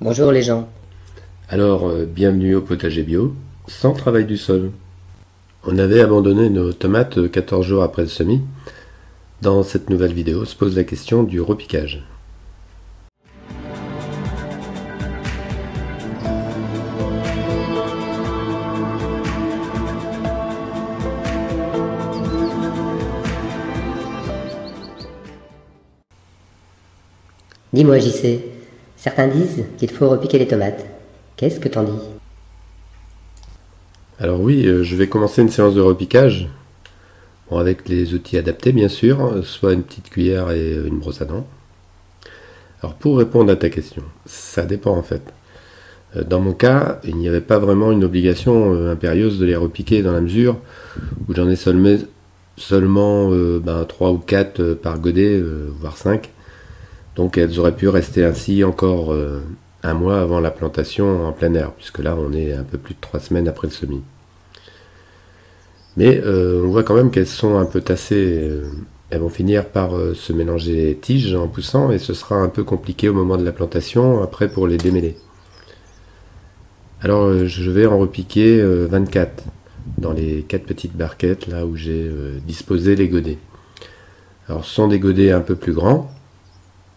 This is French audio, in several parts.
Bonjour les gens. Alors, bienvenue au potager bio, sans travail du sol. On avait abandonné nos tomates 14 jours après le semis. Dans cette nouvelle vidéo se pose la question du repiquage. Dis-moi JC, certains disent qu'il faut repiquer les tomates. Qu'est-ce que t'en dis? Alors oui, je vais commencer une séance de repiquage. Bon, avec les outils adaptés bien sûr, soit une petite cuillère et une brosse à dents. Alors pour répondre à ta question, ça dépend en fait. Dans mon cas, il n'y avait pas vraiment une obligation impérieuse de les repiquer dans la mesure où j'en ai seulement 3 ou 4 par godet, voire 5. Donc elles auraient pu rester ainsi encore un mois avant la plantation en plein air, puisque là on est un peu plus de 3 semaines après le semis. Mais on voit quand même qu'elles sont un peu tassées. Elles vont finir par se mélanger les tiges en poussant et ce sera un peu compliqué au moment de la plantation, après pour les démêler. Alors je vais en repiquer 24 dans les 4 petites barquettes là où j'ai disposé les godets. Alors ce sont des godets un peu plus grands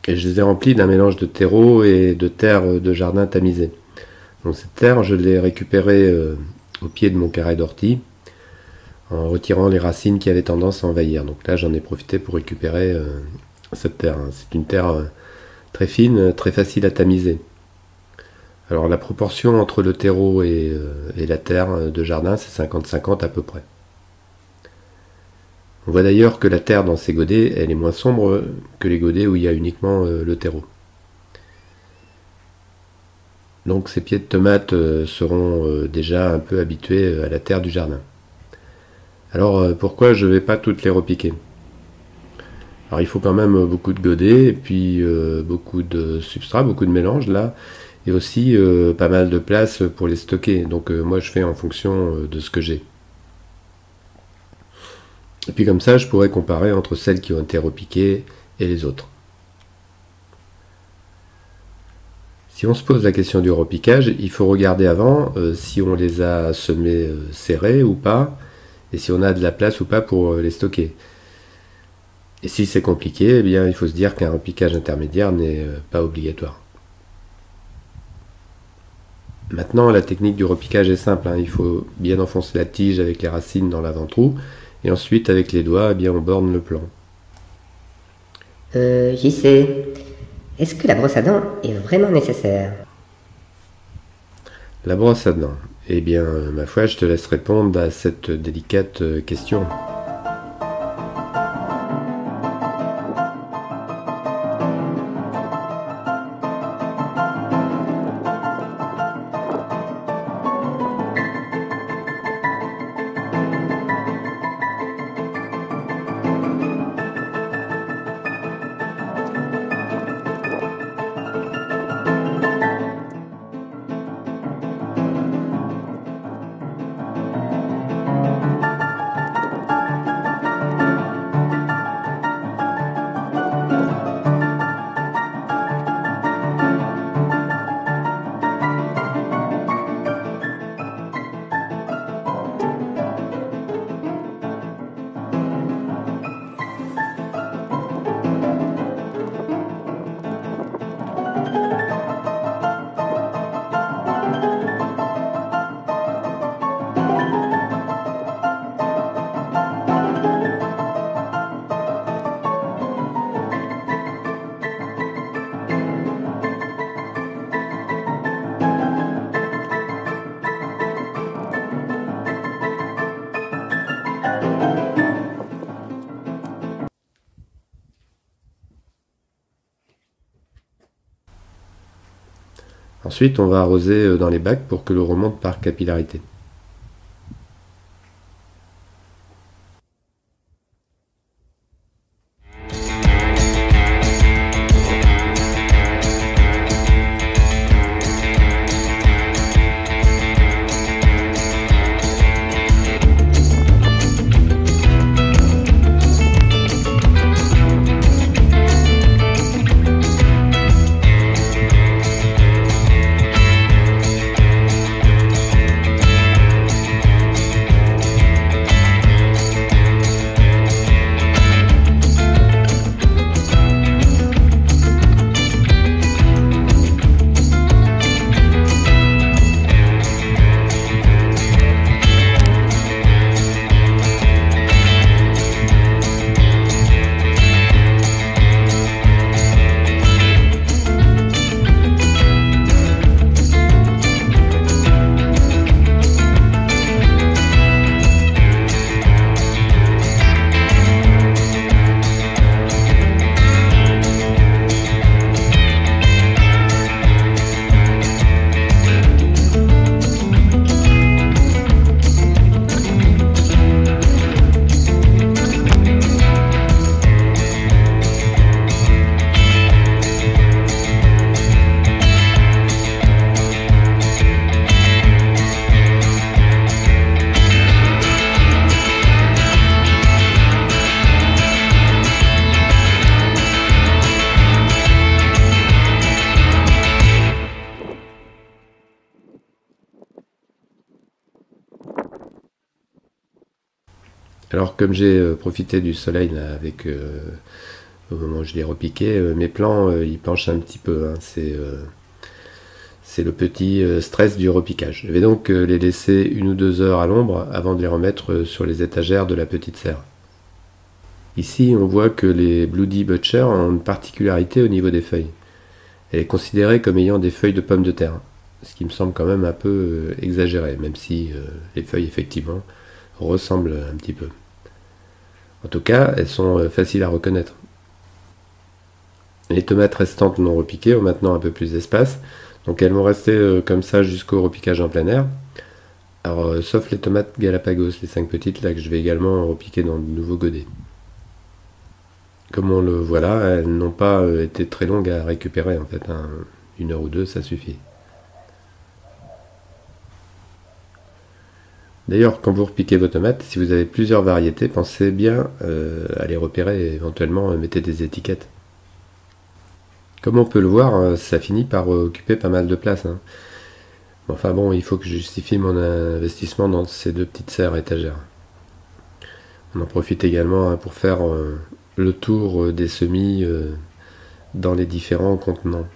et je les ai remplis d'un mélange de terreau et de terre de jardin tamisée. Donc cette terre je l'ai récupérée au pied de mon carré d'ortie en retirant les racines qui avaient tendance à envahir. Donc là j'en ai profité pour récupérer cette terre. C'est une terre très fine, très facile à tamiser. Alors la proportion entre le terreau et la terre de jardin, c'est 50-50 à peu près. On voit d'ailleurs que la terre dans ces godets, elle est moins sombre que les godets où il y a uniquement le terreau. Donc ces pieds de tomates seront déjà un peu habitués à la terre du jardin. Alors pourquoi je ne vais pas toutes les repiquer? Alors il faut quand même beaucoup de godets et puis beaucoup de substrat, beaucoup de mélange là. Et aussi pas mal de place pour les stocker. Donc moi je fais en fonction de ce que j'ai. Et puis comme ça je pourrais comparer entre celles qui ont été repiquées et les autres. Si on se pose la question du repiquage, il faut regarder avant si on les a semées serrées ou pas, et si on a de la place ou pas pour les stocker. Et si c'est compliqué, eh bien il faut se dire qu'un repiquage intermédiaire n'est pas obligatoire. Maintenant, la technique du repiquage est simple. Il faut bien enfoncer la tige avec les racines dans l'avant-trou. Et ensuite, avec les doigts, eh bien, on borne le plan. JC, est-ce que la brosse à dents est vraiment nécessaire? La brosse à dents. Eh bien, ma foi, je te laisse répondre à cette délicate question. Ensuite, on va arroser dans les bacs pour que l'eau remonte par capillarité. Alors comme j'ai profité du soleil là, avec au moment où je l'ai repiqué, mes plants ils penchent un petit peu, hein. C'est le petit stress du repiquage. Je vais donc les laisser 1 ou 2 heures à l'ombre avant de les remettre sur les étagères de la petite serre. Ici on voit que les Bloody Butcher ont une particularité au niveau des feuilles. Elle est considérée comme ayant des feuilles de pommes de terre, ce qui me semble quand même un peu exagéré, même si les feuilles effectivement ressemblent un petit peu. En tout cas, elles sont faciles à reconnaître. Les tomates restantes non repiquées ont maintenant un peu plus d'espace, donc elles vont rester comme ça jusqu'au repiquage en plein air. Alors, sauf les tomates Galapagos, les 5 petites là que je vais également repiquer dans de nouveaux godets. Comme on le voit là, elles n'ont pas été très longues à récupérer en fait, hein. 1 heure ou 2 ça suffit. D'ailleurs, quand vous repiquez vos tomates, si vous avez plusieurs variétés, pensez bien à les repérer et éventuellement mettez des étiquettes. Comme on peut le voir, ça finit par occuper pas mal de place, hein. Enfin bon, il faut que je justifie mon investissement dans ces 2 petites serres étagères. On en profite également, hein, pour faire le tour des semis dans les différents contenants.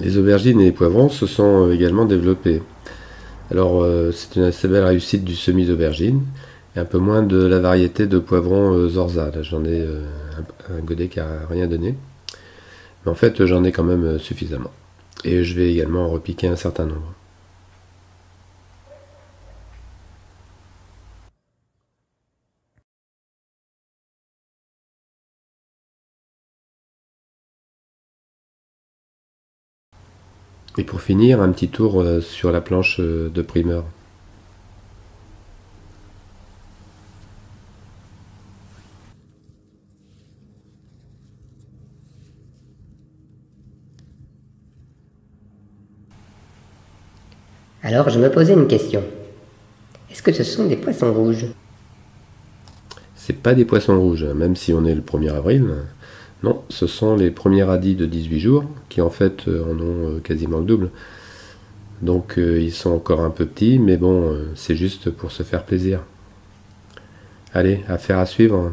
Les aubergines et les poivrons se sont également développés. Alors c'est une assez belle réussite du semis d'aubergine et un peu moins de la variété de poivrons Zorza. Là j'en ai un godet qui a rien donné. Mais en fait j'en ai quand même suffisamment. Et je vais également en repiquer un certain nombre. Et pour finir, un petit tour sur la planche de primeur. Alors je me posais une question. Est-ce que ce sont des poissons rouges? C'est pas des poissons rouges, même si on est le 1er avril. Non, ce sont les premiers radis de 18 jours, qui en fait en ont quasiment le double. Donc ils sont encore un peu petits, mais bon, c'est juste pour se faire plaisir. Allez, affaire à suivre.